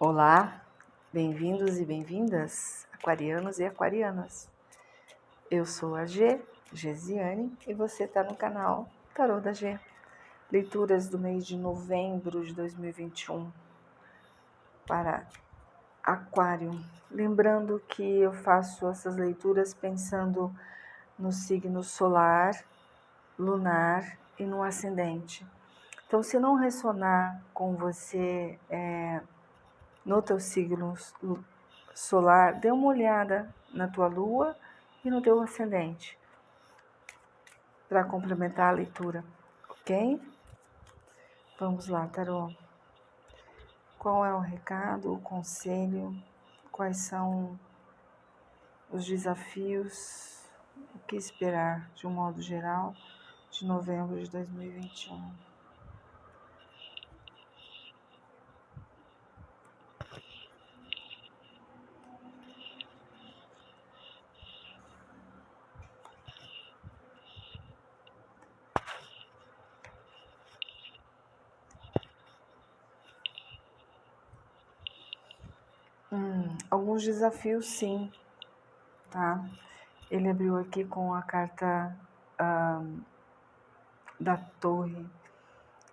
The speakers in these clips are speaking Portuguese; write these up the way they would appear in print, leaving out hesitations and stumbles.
Olá, bem-vindos e bem-vindas, aquarianos e aquarianas. Eu sou a Gesiane, e você está no canal Tarô da G. Leituras do mês de novembro de 2021 para Aquário. Lembrando que eu faço essas leituras pensando no signo solar, lunar e no ascendente. Então, se não ressonar com você no teu signo solar, dê uma olhada na tua lua e no teu ascendente para complementar a leitura, ok? Vamos lá, tarô. Qual é o recado, o conselho? Quais são os desafios? O que esperar, de um modo geral, de novembro de 2021? Alguns desafios, sim, tá? Ele abriu aqui com a carta da Torre.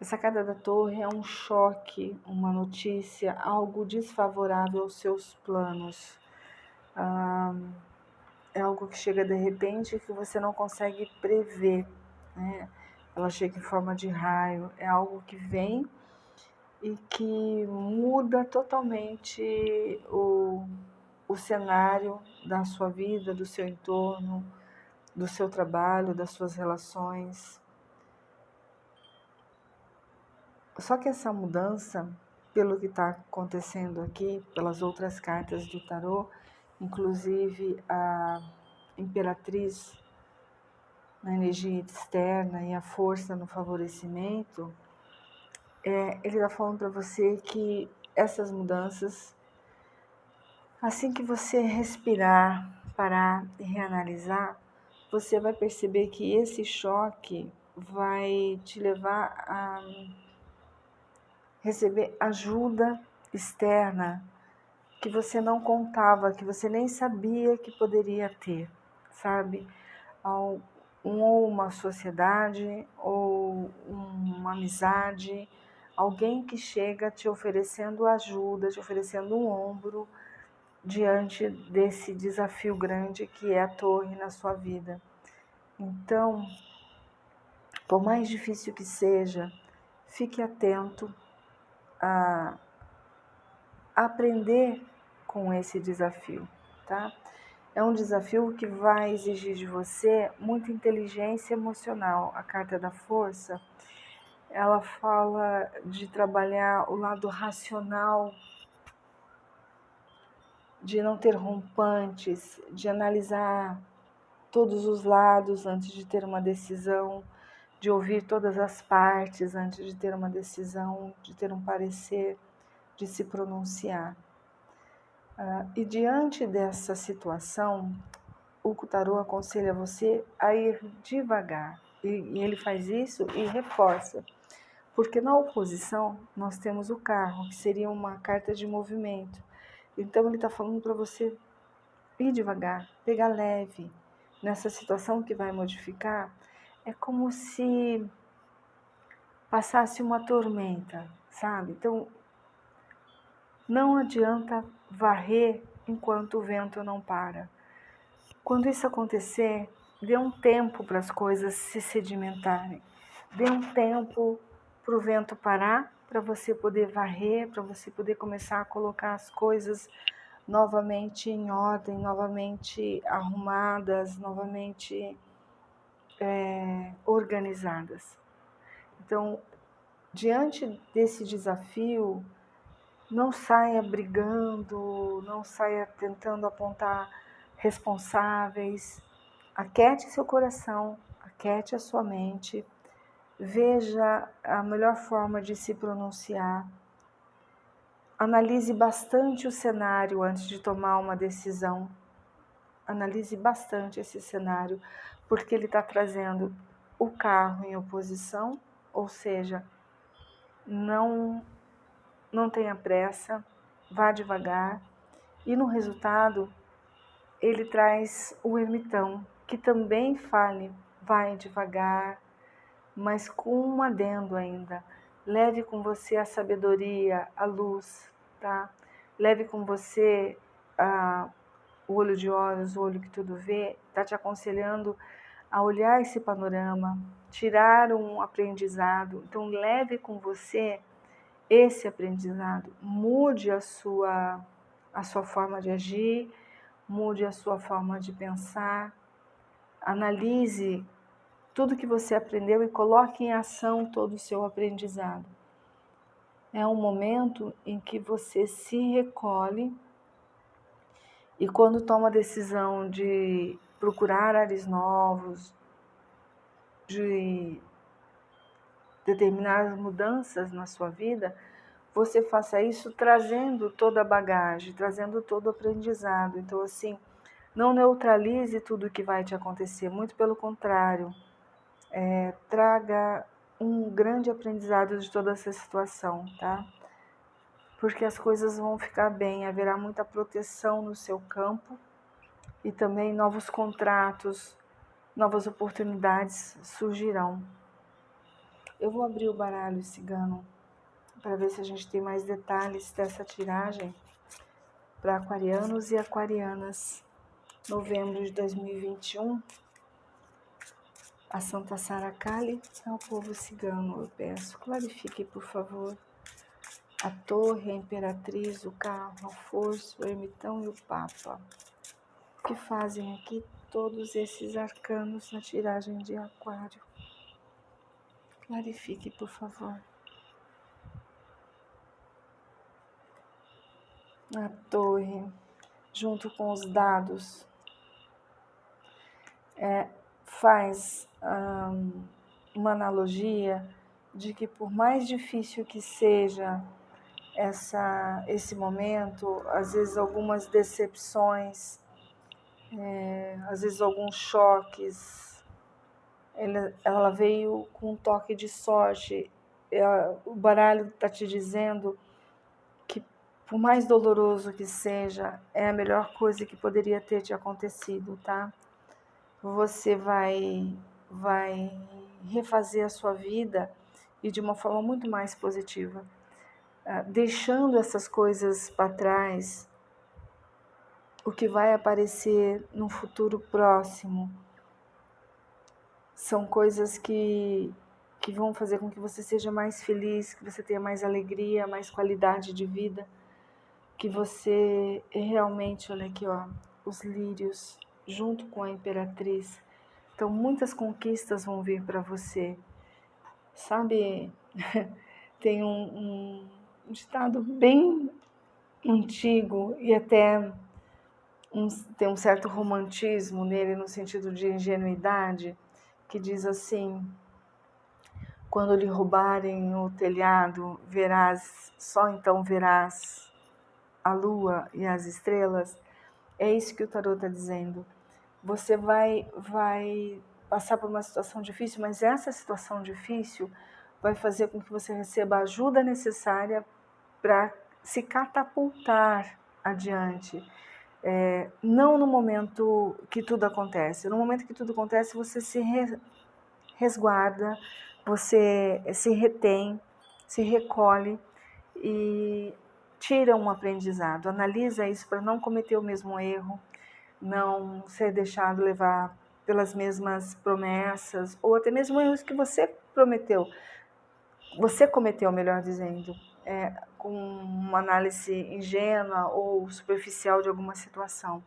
Essa carta da Torre é um choque, uma notícia, algo desfavorável aos seus planos. É algo que chega de repente e que você não consegue prever, né? Ela chega em forma de raio, é algo que vem e que muda totalmente o cenário da sua vida, do seu entorno, do seu trabalho, das suas relações. Só que essa mudança, pelo que está acontecendo aqui, pelas outras cartas do tarô, inclusive a Imperatriz na energia externa e a força no favorecimento, ele está falando para você que essas mudanças, assim que você respirar, parar e reanalisar, você vai perceber que esse choque vai te levar a receber ajuda externa que você não contava, que você nem sabia que poderia ter, sabe? Ou uma sociedade, ou uma amizade, alguém que chega te oferecendo ajuda, te oferecendo um ombro diante desse desafio grande que é a Torre na sua vida. Então, por mais difícil que seja, fique atento a aprender com esse desafio, tá? É um desafio que vai exigir de você muita inteligência emocional. A carta da força, ela fala de trabalhar o lado racional, de não ter rompantes, de analisar todos os lados antes de ter uma decisão, de ouvir todas as partes antes de ter uma decisão, de ter um parecer, de se pronunciar. E diante dessa situação, o tarô aconselha você a ir devagar. E ele faz isso e reforça. Porque na oposição, nós temos o carro, que seria uma carta de movimento. Então, ele está falando para você ir devagar, pegar leve. Nessa situação que vai modificar, é como se passasse uma tormenta, sabe? Então, não adianta varrer enquanto o vento não para. Quando isso acontecer, dê um tempo para as coisas se sedimentarem. Dê um tempo para o vento parar, para você poder varrer, para você poder começar a colocar as coisas novamente em ordem, novamente arrumadas, novamente organizadas. Então, diante desse desafio, não saia brigando, não saia tentando apontar responsáveis. Aquiete seu coração, aquiete a sua mente, veja a melhor forma de se pronunciar. Analise bastante o cenário antes de tomar uma decisão. Analise bastante esse cenário, porque ele está trazendo o carro em oposição, ou seja, não tenha pressa, vá devagar. E no resultado, ele traz o ermitão, que também fale, vai devagar, mas com um adendo ainda. Leve com você a sabedoria, a luz, tá? Leve com você o olho de olhos, o olho que tudo vê, está te aconselhando a olhar esse panorama, tirar um aprendizado. Então, leve com você esse aprendizado, mude a sua forma de agir, mude a sua forma de pensar, analise tudo que você aprendeu e coloque em ação todo o seu aprendizado. É um momento em que você se recolhe e quando toma a decisão de procurar ares novos, de determinadas mudanças na sua vida, você faça isso trazendo toda a bagagem, trazendo todo o aprendizado. Então, assim, não neutralize tudo o que vai te acontecer, muito pelo contrário, traga um grande aprendizado de toda essa situação, tá? Porque as coisas vão ficar bem, haverá muita proteção no seu campo e também novos contratos, novas oportunidades surgirão. Eu vou abrir o baralho cigano para ver se a gente tem mais detalhes dessa tiragem para aquarianos e aquarianas. Novembro de 2021, a Santa Sara Kali ao povo cigano. Eu peço, clarifique, por favor, a torre, a imperatriz, o carro, a força, o ermitão e o papa. O que fazem aqui todos esses arcanos na tiragem de aquário? Clarifique, por favor. A torre, junto com os dados, faz uma analogia de que por mais difícil que seja esse momento, às vezes algumas decepções, às vezes alguns choques, ela veio com um toque de sorte. O baralho está te dizendo que por mais doloroso que seja, é a melhor coisa que poderia ter te acontecido, tá? Você vai refazer a sua vida e de uma forma muito mais positiva, deixando essas coisas para trás. O que vai aparecer no futuro próximo são coisas que vão fazer com que você seja mais feliz, que você tenha mais alegria, mais qualidade de vida, que você realmente, olha aqui, ó, os lírios junto com a imperatriz. Então, muitas conquistas vão vir para você. Sabe, tem um ditado bem antigo e até tem um certo romantismo nele, no sentido de ingenuidade, que diz assim: quando lhe roubarem o telhado, só então verás a lua e as estrelas. É isso que o tarot está dizendo. Você vai passar por uma situação difícil, mas essa situação difícil vai fazer com que você receba a ajuda necessária para se catapultar adiante. Não no momento que tudo acontece. No momento que tudo acontece, você se resguarda, você se retém, se recolhe e tira um aprendizado. Analisa isso para não cometer o mesmo erro, não ser deixado levar pelas mesmas promessas ou até mesmo erros que você cometeu, melhor dizendo, com uma análise ingênua ou superficial de alguma situação.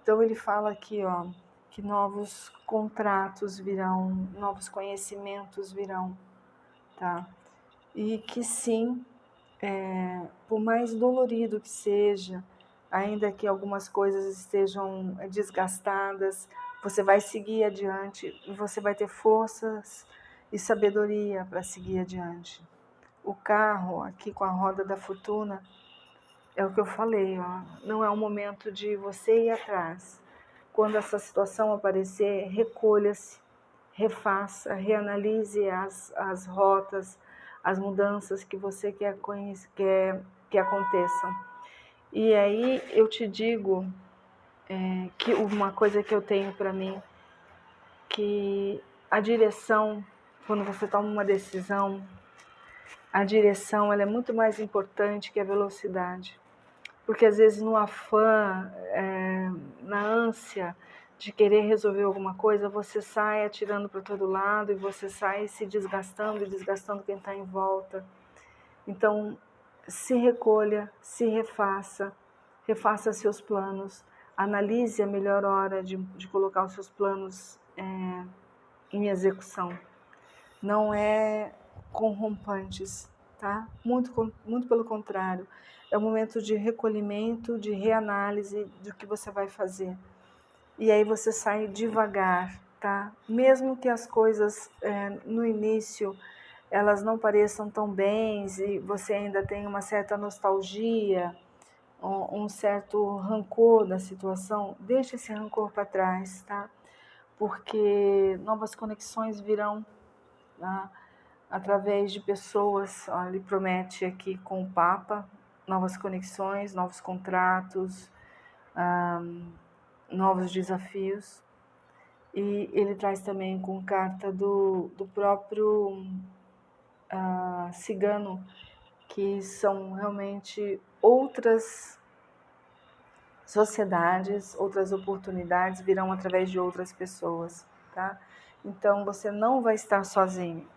Então ele fala aqui, ó, que novos contratos virão, novos conhecimentos virão, tá? E que sim, por mais dolorido que seja, ainda que algumas coisas estejam desgastadas, você vai seguir adiante e você vai ter forças e sabedoria para seguir adiante. O carro, aqui com a roda da fortuna, é o que eu falei, ó, não é um momento de você ir atrás. Quando essa situação aparecer, recolha-se, refaça, reanalise as rotas, as mudanças que você quer que aconteçam. E aí eu te digo que uma coisa que eu tenho para mim, que a direção, quando você toma uma decisão, a direção ela é muito mais importante que a velocidade. Porque às vezes no afã, na ânsia de querer resolver alguma coisa, você sai atirando para todo lado e você sai se desgastando e desgastando quem está em volta. Então, se recolha, se refaça, refaça seus planos, analise a melhor hora de colocar os seus planos em execução. Não é com rompantes, tá? Muito pelo contrário. É um momento de recolhimento, de reanálise do que você vai fazer. E aí você sai devagar, tá? Mesmo que as coisas no início elas não pareçam tão bem e você ainda tem uma certa nostalgia, um certo rancor da situação, deixe esse rancor para trás, tá? Porque novas conexões virão, tá? Através de pessoas, ó, ele promete aqui com o Papa, novas conexões, novos contratos, novos desafios. E ele traz também com carta do próprio cigano, que são realmente outras sociedades, outras oportunidades virão através de outras pessoas, tá? Então você não vai estar sozinho.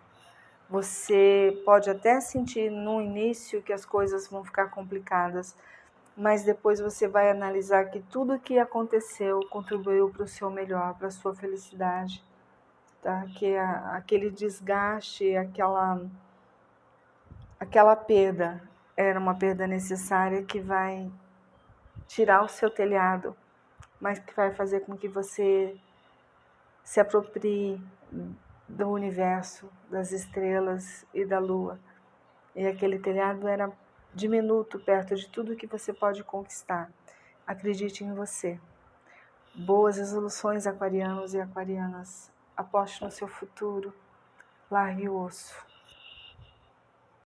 Você pode até sentir no início que as coisas vão ficar complicadas, mas depois você vai analisar que tudo que aconteceu contribuiu para o seu melhor, para a sua felicidade, tá? Que aquele desgaste, aquela perda era uma perda necessária que vai tirar o seu telhado, mas que vai fazer com que você se aproprie do universo, das estrelas e da lua. E aquele telhado era diminuto perto de tudo que você pode conquistar. Acredite em você. Boas resoluções, aquarianos e aquarianas. Aposte no seu futuro. Largue o osso.